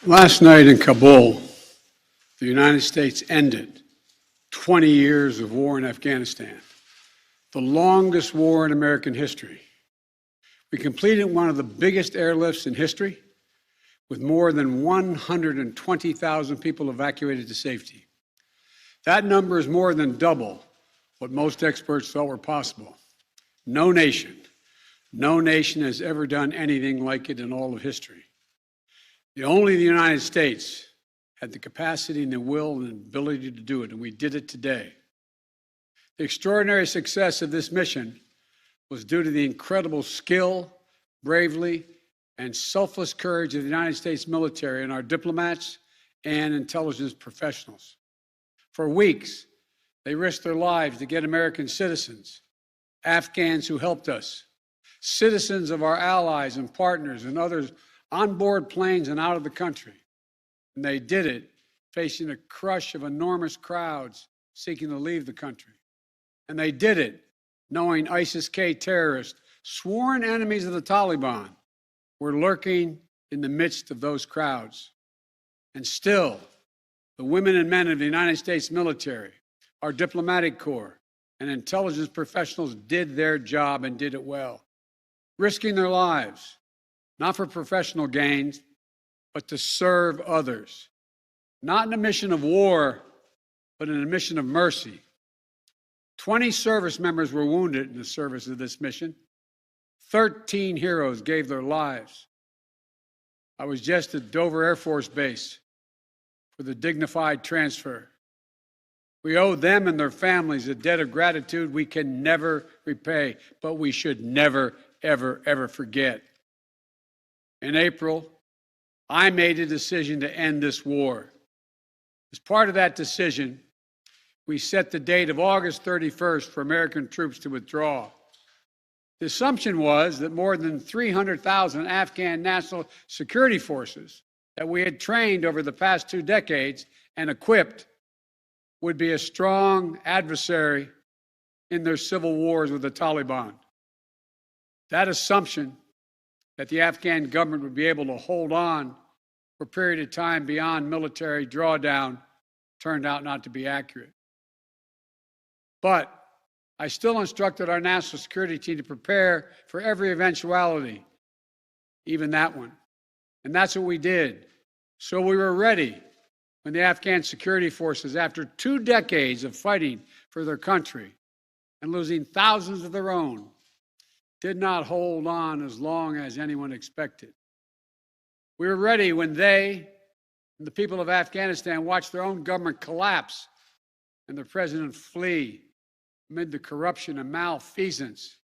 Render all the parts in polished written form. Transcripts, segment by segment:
Last night in Kabul, the United States ended 20 years of war in Afghanistan, the longest war in American history. We completed one of the biggest airlifts in history, with more than 120,000 people evacuated to safety. That number is more than double what most experts thought were possible. No nation has ever done anything like it in all of history. Only the United States had the capacity and the will and ability to do it, and we did it today. The extraordinary success of this mission was due to the incredible skill, bravery, and selfless courage of the United States military and our diplomats and intelligence professionals. For weeks, they risked their lives to get American citizens, Afghans who helped us, citizens of our allies and partners and others on board planes and out of the country. And they did it facing a crush of enormous crowds seeking to leave the country. And they did it knowing ISIS-K terrorists, sworn enemies of the Taliban, were lurking in the midst of those crowds. And still, the women and men of the United States military, our diplomatic corps, and intelligence professionals did their job and did it well, risking their lives, not for professional gains, but to serve others, not in a mission of war, but in a mission of mercy. 20 service members were wounded in the service of this mission. 13 heroes gave their lives. I was just at Dover Air Force Base for the dignified transfer. We owe them and their families a debt of gratitude we can never repay, but we should never, ever, ever forget. In April, I made a decision to end this war. As part of that decision, we set the date of August 31st for American troops to withdraw. The assumption was that more than 300,000 Afghan national security forces that we had trained over the past 2 decades and equipped would be a strong adversary in their civil wars with the Taliban. That assumption that the Afghan government would be able to hold on for a period of time beyond military drawdown turned out not to be accurate. But I still instructed our national security team to prepare for every eventuality, even that one. And that's what we did. So we were ready when the Afghan security forces, after 2 decades of fighting for their country and losing thousands of their own, did not hold on as long as anyone expected. We were ready when they, and the people of Afghanistan, watched their own government collapse and the president flee amid the corruption and malfeasance,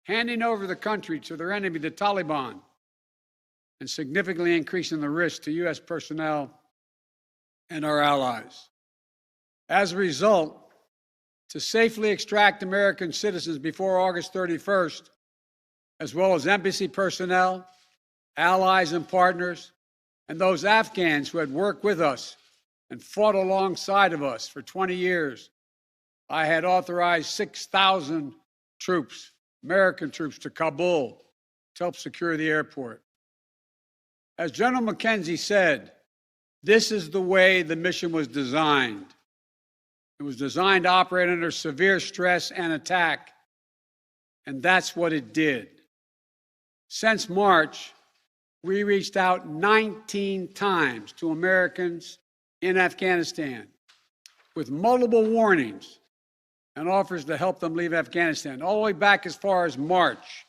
handing over the country to their enemy, the Taliban, and significantly increasing the risk to U.S. personnel and our allies. As a result, to safely extract American citizens before August 31st, as well as embassy personnel, allies and partners, and those Afghans who had worked with us and fought alongside of us for 20 years, I had authorized 6,000 troops, American troops, to Kabul to help secure the airport. As General McKenzie said, this is the way the mission was designed. It was designed to operate under severe stress and attack, and that's what it did. Since March, we reached out 19 times to Americans in Afghanistan with multiple warnings and offers to help them leave Afghanistan, all the way back as far as March.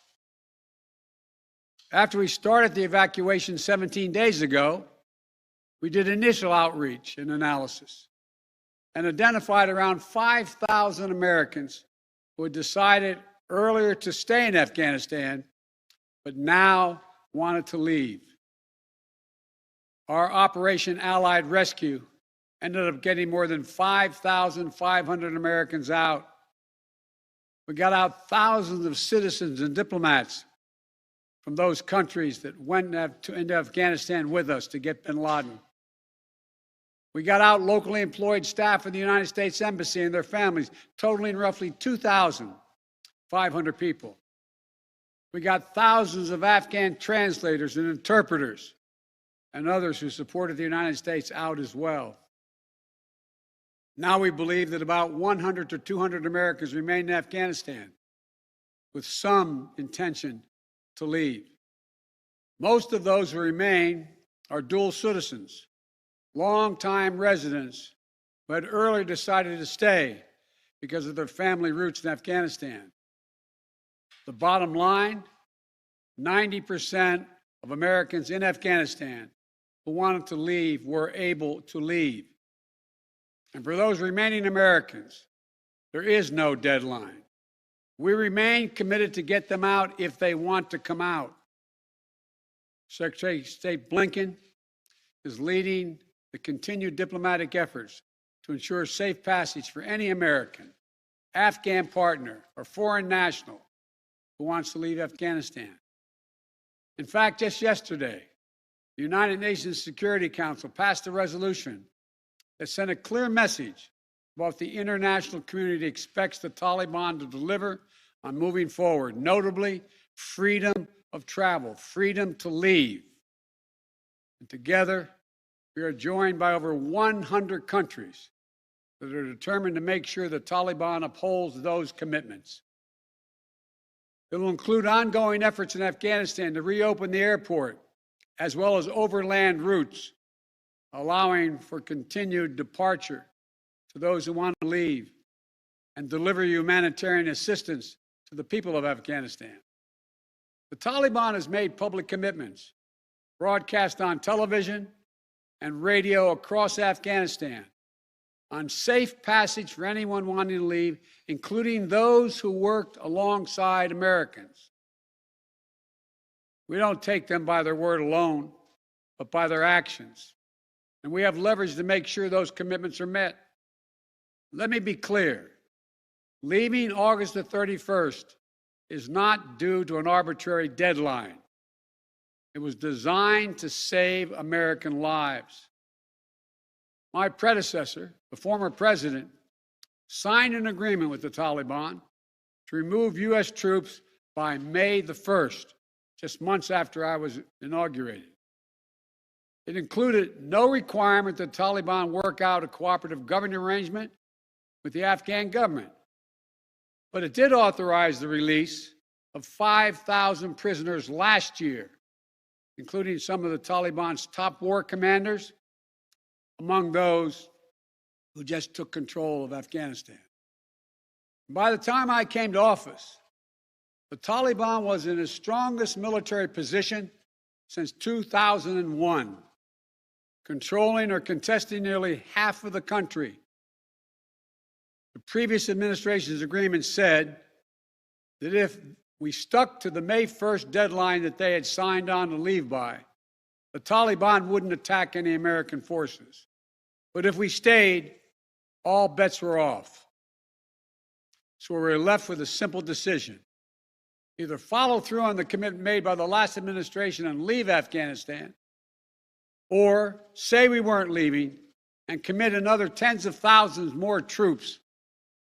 After we started the evacuation 17 days ago, we did initial outreach and analysis and identified around 5,000 Americans who had decided earlier to stay in Afghanistan but now wanted to leave. Our Operation Allied Rescue ended up getting more than 5,500 Americans out. We got out thousands of citizens and diplomats from those countries that went into Afghanistan with us to get bin Laden. We got out locally employed staff of the United States Embassy and their families, totaling roughly 2,500 people. We got thousands of Afghan translators and interpreters and others who supported the United States out as well. Now we believe that about 100 to 200 Americans remain in Afghanistan, with some intention to leave. Most of those who remain are dual citizens, long-time residents who had earlier decided to stay because of their family roots in Afghanistan. The bottom line, 90% of Americans in Afghanistan who wanted to leave were able to leave. And for those remaining Americans, there is no deadline. We remain committed to get them out if they want to come out. Secretary of State Blinken is leading the continued diplomatic efforts to ensure safe passage for any American, Afghan partner, or foreign national who wants to leave Afghanistan. In fact, just yesterday, the United Nations Security Council passed a resolution that sent a clear message about what the international community expects the Taliban to deliver on moving forward, notably freedom of travel, freedom to leave. And together, we are joined by over 100 countries that are determined to make sure the Taliban upholds those commitments. It will include ongoing efforts in Afghanistan to reopen the airport, as well as overland routes, allowing for continued departure to those who want to leave, and deliver humanitarian assistance to the people of Afghanistan. The Taliban has made public commitments, broadcast on television and radio across Afghanistan, on safe passage for anyone wanting to leave, including those who worked alongside Americans. We don't take them by their word alone, but by their actions. And we have leverage to make sure those commitments are met. Let me be clear. Leaving August the 31st is not due to an arbitrary deadline. It was designed to save American lives. My predecessor, the former president, signed an agreement with the Taliban to remove U.S. troops by May the 1st, just months after I was inaugurated. It included no requirement that the Taliban work out a cooperative governing arrangement with the Afghan government. But it did authorize the release of 5,000 prisoners last year, including some of the Taliban's top war commanders, among those who just took control of Afghanistan. By the time I came to office, the Taliban was in its strongest military position since 2001, controlling or contesting nearly half of the country. The previous administration's agreement said that if we stuck to the May 1st deadline that they had signed on to leave by, the Taliban wouldn't attack any American forces. But if we stayed, all bets were off. So we were left with a simple decision. Either follow through on the commitment made by the last administration and leave Afghanistan, or say we weren't leaving and commit another tens of thousands more troops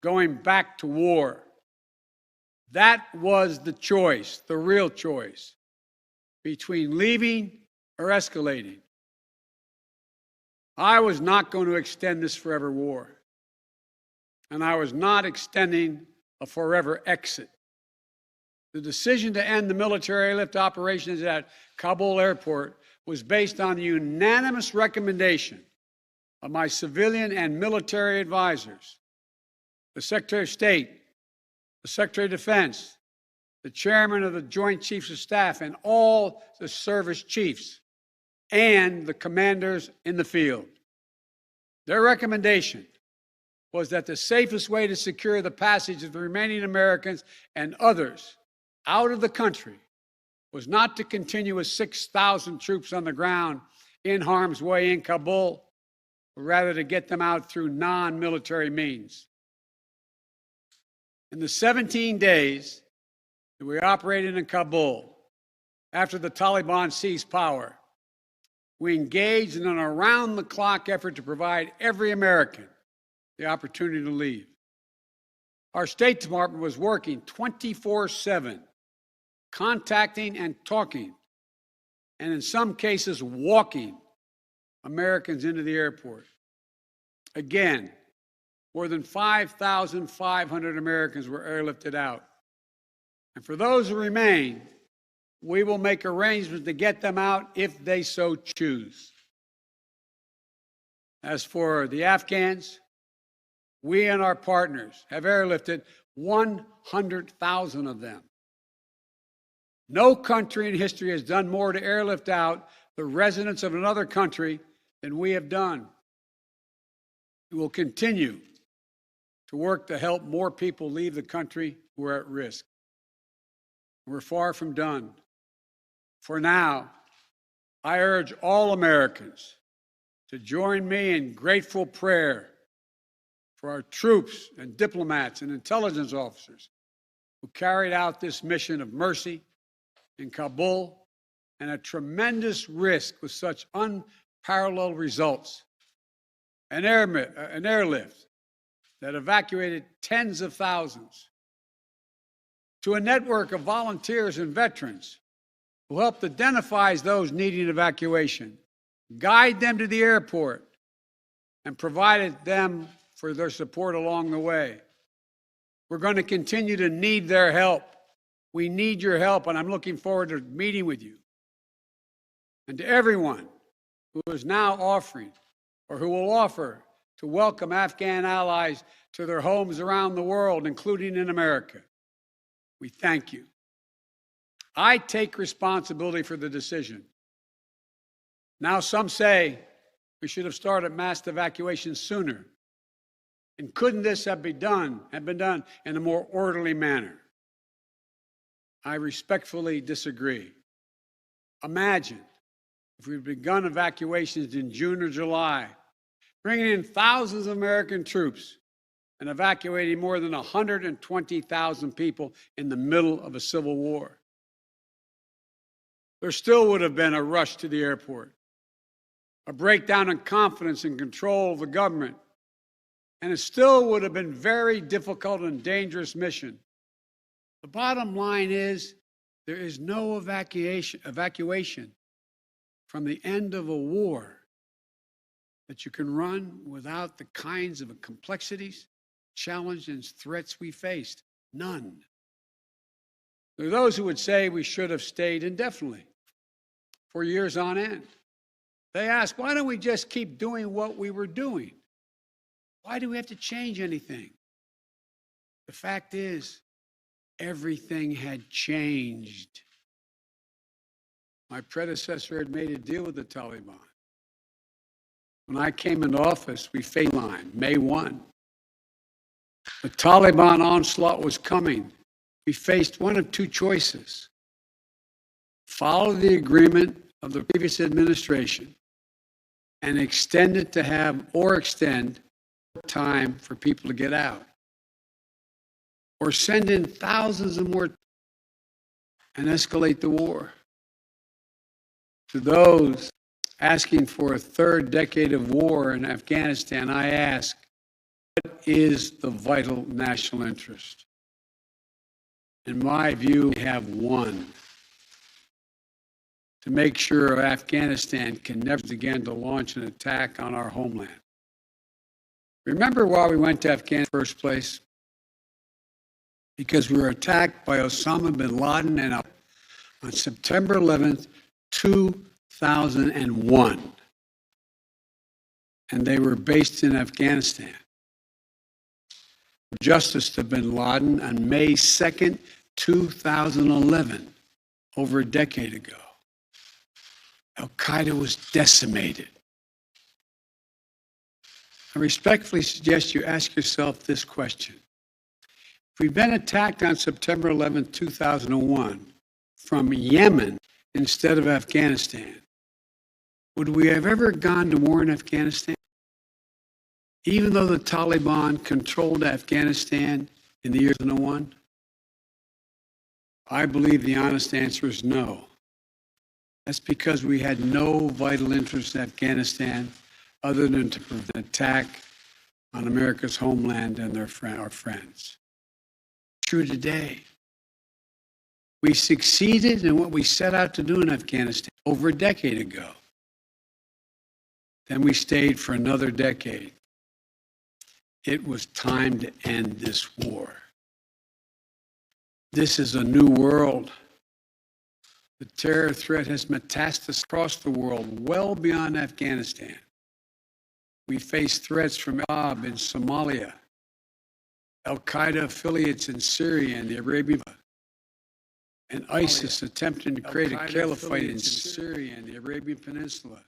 going back to war. That was the choice, the real choice, between leaving or escalating. I was not going to extend this forever war, and I was not extending a forever exit. The decision to end the military airlift operations at Kabul airport was based on the unanimous recommendation of my civilian and military advisors, the Secretary of State, the Secretary of Defense, the Chairman of the Joint Chiefs of Staff, and all the service chiefs, and the commanders in the field. Their recommendation was that the safest way to secure the passage of the remaining Americans and others out of the country was not to continue with 6,000 troops on the ground in harm's way in Kabul, but rather to get them out through non-military means. In the 17 days that we operated in Kabul, after the Taliban seized power, we engaged in an around-the-clock effort to provide every American the opportunity to leave. Our State Department was working 24/7, contacting and talking and in some cases walking Americans into the airport. Again, more than 5,500 Americans were airlifted out. And for those who remain, we will make arrangements to get them out if they so choose. As for the Afghans, we and our partners have airlifted 100,000 of them. No country in history has done more to airlift out the residents of another country than we have done. We will continue to work to help more people leave the country who are at risk. We're far from done. For now, I urge all Americans to join me in grateful prayer for our troops and diplomats and intelligence officers who carried out this mission of mercy in Kabul and at tremendous risk with such unparalleled results. An airlift that evacuated tens of thousands, to a network of volunteers and veterans who helped identify those needing evacuation, guide them to the airport, and provided them for their support along the way. We're going to continue to need their help. We need your help, and I'm looking forward to meeting with you. And to everyone who is now offering or who will offer to welcome Afghan allies to their homes around the world, including in America, we thank you. I take responsibility for the decision. Now some say we should have started mass evacuation sooner. And couldn't this have been done in a more orderly manner? I respectfully disagree. Imagine if we'd begun evacuations in June or July, bringing in thousands of American troops and evacuating more than 120,000 people in the middle of a civil war. There still would have been a rush to the airport, a breakdown in confidence and control of the government, and it still would have been a very difficult and dangerous mission. The bottom line is there is no evacuation from the end of a war that you can run without the kinds of complexities, challenges, and threats we faced. None. There are those who would say we should have stayed indefinitely for years on end. They ask, why don't we just keep doing what we were doing? Why do we have to change anything? The fact is, everything had changed. My predecessor had made a deal with the Taliban. When I came into office, we faced line, May 1. The Taliban onslaught was coming. We faced one of two choices: follow the agreement of the previous administration and extend time for people to get out, or send in thousands of more and escalate the war. To those asking for a third decade of war in Afghanistan, I ask, what is the vital national interest? In my view, we have one: to make sure Afghanistan can never again to launch an attack on our homeland. Remember why we went to Afghanistan in the first place? Because we were attacked by Osama bin Laden and on September 11th, 2001. And they were based in Afghanistan. Justice to bin Laden on May 2nd, 2011, over a decade ago. Al-Qaeda was decimated. I respectfully suggest you ask yourself this question. If we'd been attacked on September 11, 2001, from Yemen instead of Afghanistan, would we have ever gone to war in Afghanistan? Even though the Taliban controlled Afghanistan in the year 2001? I believe the honest answer is no. That's because we had no vital interest in Afghanistan other than to prevent an attack on America's homeland and our friends. True today. We succeeded in what we set out to do in Afghanistan over a decade ago. Then we stayed for another decade. It was time to end this war. This is a new world. The terror threat has metastasized across the world, well beyond Afghanistan. We face threats from Al-Shabaab in Somalia, Al-Qaeda affiliates in Syria and the Arabian, and ISIS attempting to create a caliphate in Syria and the Arabian Peninsula.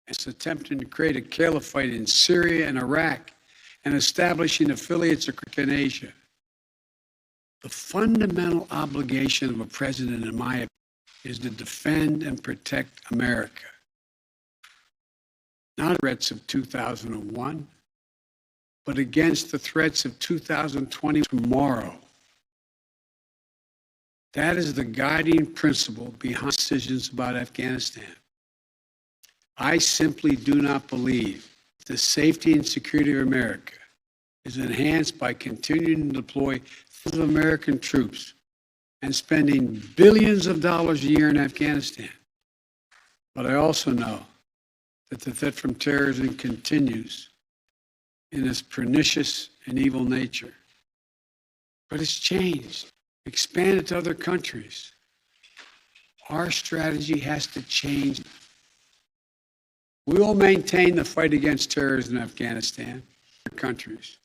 It's attempting to create a caliphate in Syria and Iraq and establishing affiliates in Asia. The fundamental obligation of a president, in my opinion, is to defend and protect America. Not threats of 2001, but against the threats of 2020 tomorrow. That is the guiding principle behind decisions about Afghanistan. I simply do not believe the safety and security of America is enhanced by continuing to deploy thousands of American troops and spending billions of dollars a year in Afghanistan. But I also know that the threat from terrorism continues in its pernicious and evil nature. But it's changed, expanded to other countries. Our strategy has to change. We will maintain the fight against terrorism in Afghanistan and other countries.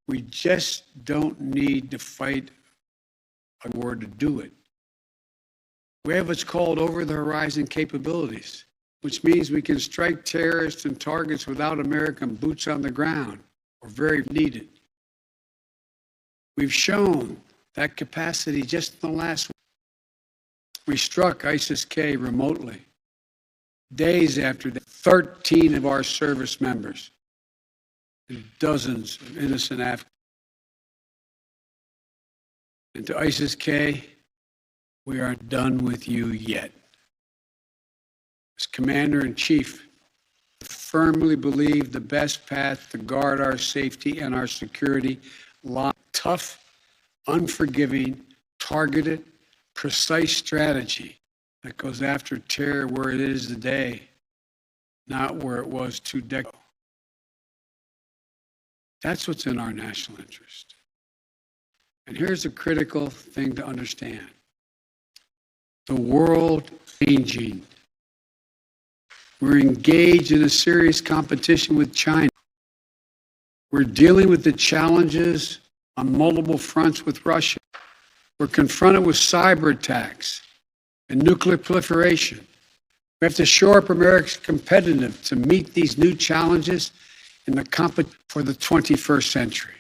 We just don't need to fight a war to do it. We have what's called over-the-horizon capabilities, which means we can strike terrorists and targets without American boots on the ground, or very needed. We've shown that capacity just in the last week. We struck ISIS-K remotely, days after 13 of our service members and dozens of innocent Afghans. And to ISIS-K, we aren't done with you yet. As Commander-in-Chief, I firmly believe the best path to guard our safety and our security lies in tough, unforgiving, targeted, precise strategy that goes after terror where it is today, not where it was 2 decades ago. That's what's in our national interest. And here's a critical thing to understand. The world is changing. We're engaged in a serious competition with China. We're dealing with the challenges on multiple fronts with Russia. We're confronted with cyber attacks and nuclear proliferation. We have to shore up America's competitiveness to meet these new challenges in the competition for the 21st century.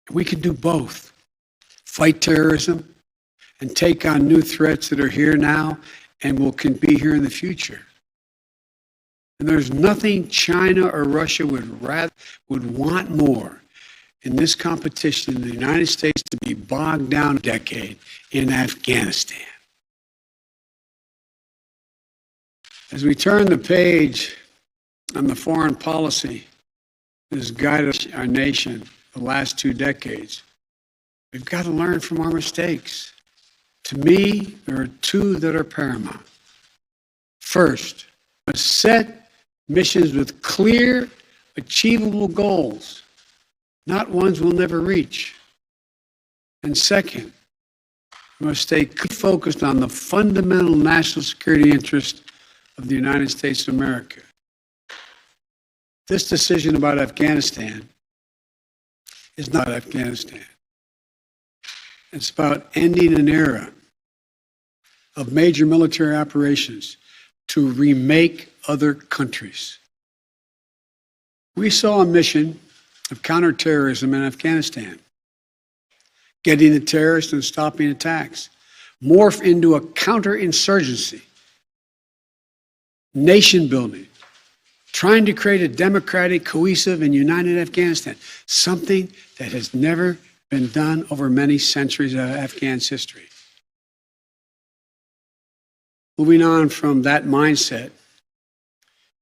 We can do both. Fight terrorism and take on new threats that are here now and will be here in the future. And there's nothing China or Russia would want more in this competition in the United States to be bogged down a decade in Afghanistan. As we turn the page on the foreign policy that has guided our nation the last 2 decades, we've got to learn from our mistakes. To me, there are 2 that are paramount. First, we must set missions with clear, achievable goals, not ones we'll never reach. And second, we must stay focused on the fundamental national security interest of the United States of America. This decision about Afghanistan is not Afghanistan. It's about ending an era of major military operations to remake other countries. We saw a mission of counterterrorism in Afghanistan, getting the terrorists and stopping attacks, morph into a counterinsurgency, nation building, trying to create a democratic, cohesive, and united Afghanistan, something that has never been done over many centuries of Afghan history. Moving on from that mindset,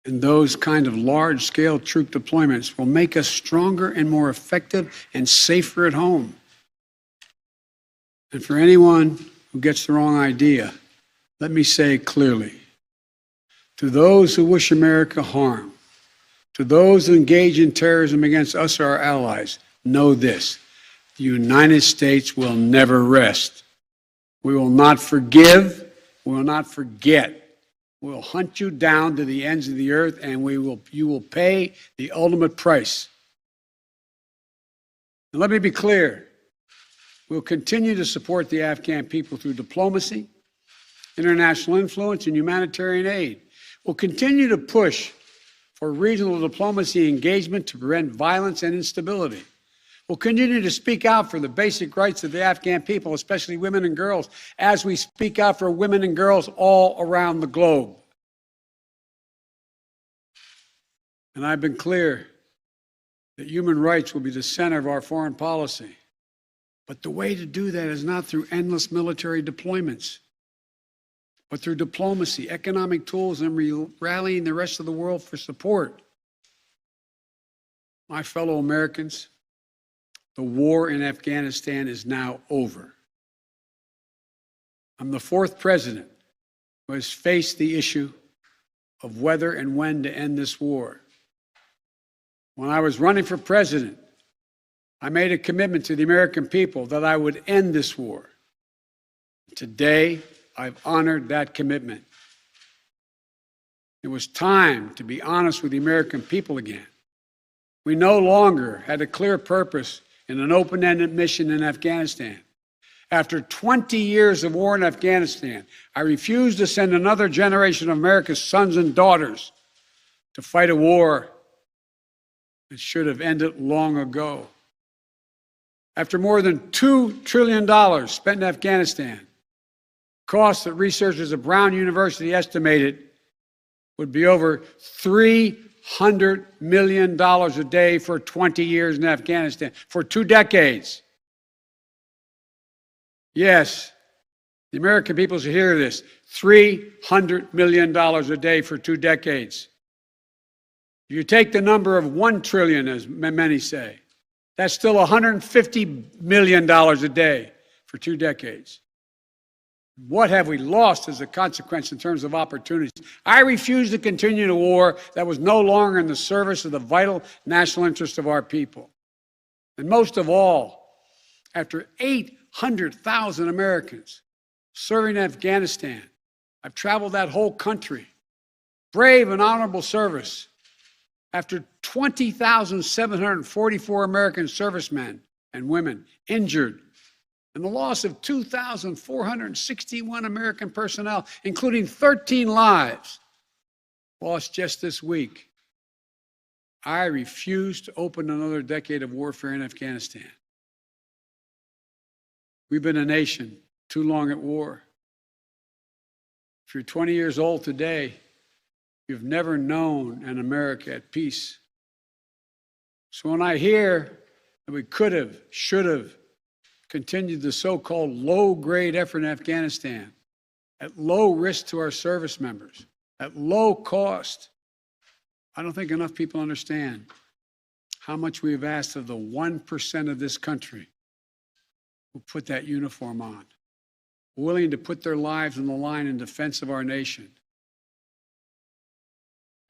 and those kind of large-scale troop deployments will make us stronger and more effective and safer at home. And for anyone who gets the wrong idea, let me say clearly, to those who wish America harm, to those who engage in terrorism against us or our allies, know this: the United States will never rest. We will not forgive. We will not forget. We will hunt you down to the ends of the earth, and you will pay the ultimate price. And let me be clear. We'll continue to support the Afghan people through diplomacy, international influence, and humanitarian aid. We'll continue to push for regional diplomacy engagement to prevent violence and instability. We'll continue to speak out for the basic rights of the Afghan people, especially women and girls, as we speak out for women and girls all around the globe. And I've been clear that human rights will be the center of our foreign policy. But the way to do that is not through endless military deployments, but through diplomacy, economic tools, and rallying the rest of the world for support. My fellow Americans, the war in Afghanistan is now over. I'm the fourth president who has faced the issue of whether and when to end this war. When I was running for president, I made a commitment to the American people that I would end this war. Today, I've honored that commitment. It was time to be honest with the American people again. We no longer had a clear purpose in an open-ended mission in Afghanistan. After 20 years of war in Afghanistan, I refused to send another generation of America's sons and daughters to fight a war that should have ended long ago. After more than $2 trillion spent in Afghanistan, costs that researchers at Brown University estimated would be over $300 million a day for 20 years in Afghanistan, for 2 decades. Yes, the American people should hear this: $300 million a day for 2 decades. If you take the number of $1 trillion, as many say, that's still $150 million a day for 2 decades. What have we lost as a consequence in terms of opportunities? I refuse to continue a war that was no longer in the service of the vital national interest of our people. And most of all, after 800,000 Americans serving in Afghanistan, I've traveled that whole country, brave and honorable service. After 20,744 American servicemen and women injured, and the loss of 2,461 American personnel, including 13 lives lost just this week, I refuse to open another decade of warfare in Afghanistan. We've been a nation too long at war. If you're 20 years old today, you've never known an America at peace. So when I hear that we could have, should have, continued the so-called low-grade effort in Afghanistan, at low risk to our service members, at low cost, I don't think enough people understand how much we've asked of the 1% of this country who put that uniform on, willing to put their lives on the line in defense of our nation.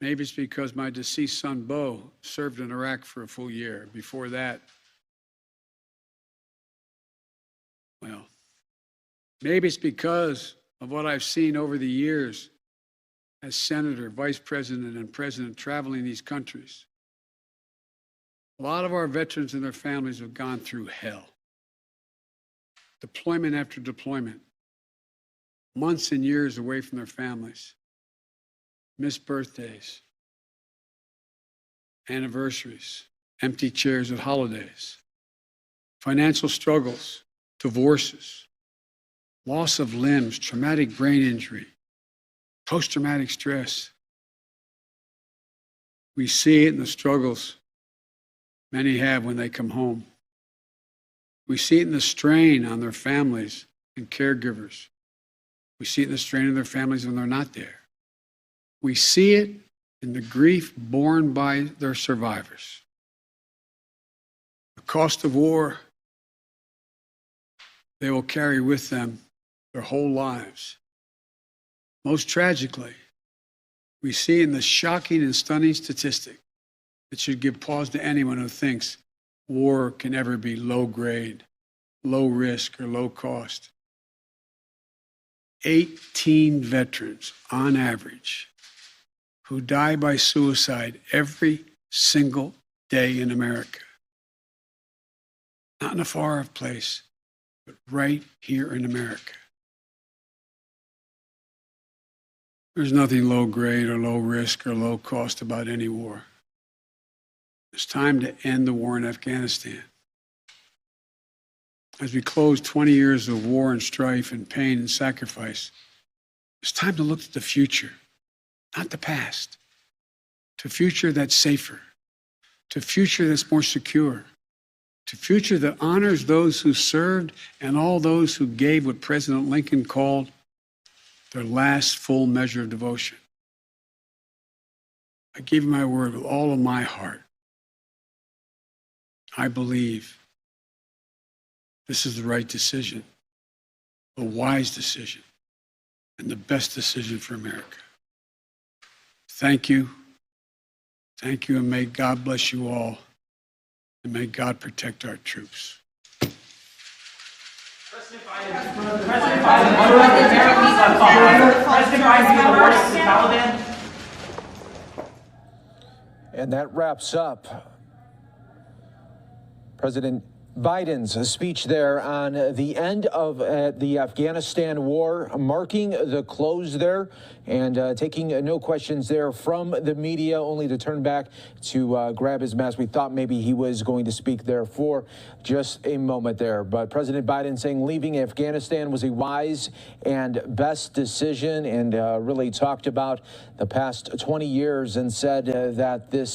Maybe it's because my deceased son, Bo, served in Iraq for a full year. Before that, well, maybe it's because of what I've seen over the years as senator, vice president, and president traveling these countries. A lot of our veterans and their families have gone through hell. Deployment after deployment, months and years away from their families, missed birthdays, anniversaries, empty chairs at holidays, financial struggles, divorces, loss of limbs, traumatic brain injury, post-traumatic stress. We see it in the struggles many have when they come home. We see it in the strain on their families and caregivers. We see it in the strain on their families when they're not there. We see it in the grief borne by their survivors. The cost of war they will carry with them their whole lives. Most tragically, we see in the shocking and stunning statistic that should give pause to anyone who thinks war can ever be low grade, low risk, or low cost. 18 veterans, on average, who die by suicide every single day in America. Not in a far-off place, but right here in America. There's nothing low grade or low risk or low cost about any war. It's time to end the war in Afghanistan. As we close 20 years of war and strife and pain and sacrifice, it's time to look to the future, not the past, to a future that's safer, to a future that's more secure, to a future that honors those who served and all those who gave what President Lincoln called their last full measure of devotion. I give you my word with all of my heart. I believe this is the right decision, the wise decision, and the best decision for America. Thank you. Thank you, and may God bless you all, and may God protect our troops. President Biden, what about the Americans President Biden reports the Taliban? And that wraps up President Biden's speech there on the end of the Afghanistan war, marking the close there and taking no questions there from the media, only to turn back to grab his mask. We thought maybe he was going to speak there for just a moment there. But President Biden saying leaving Afghanistan was a wise and best decision, and really talked about the past 20 years and said that this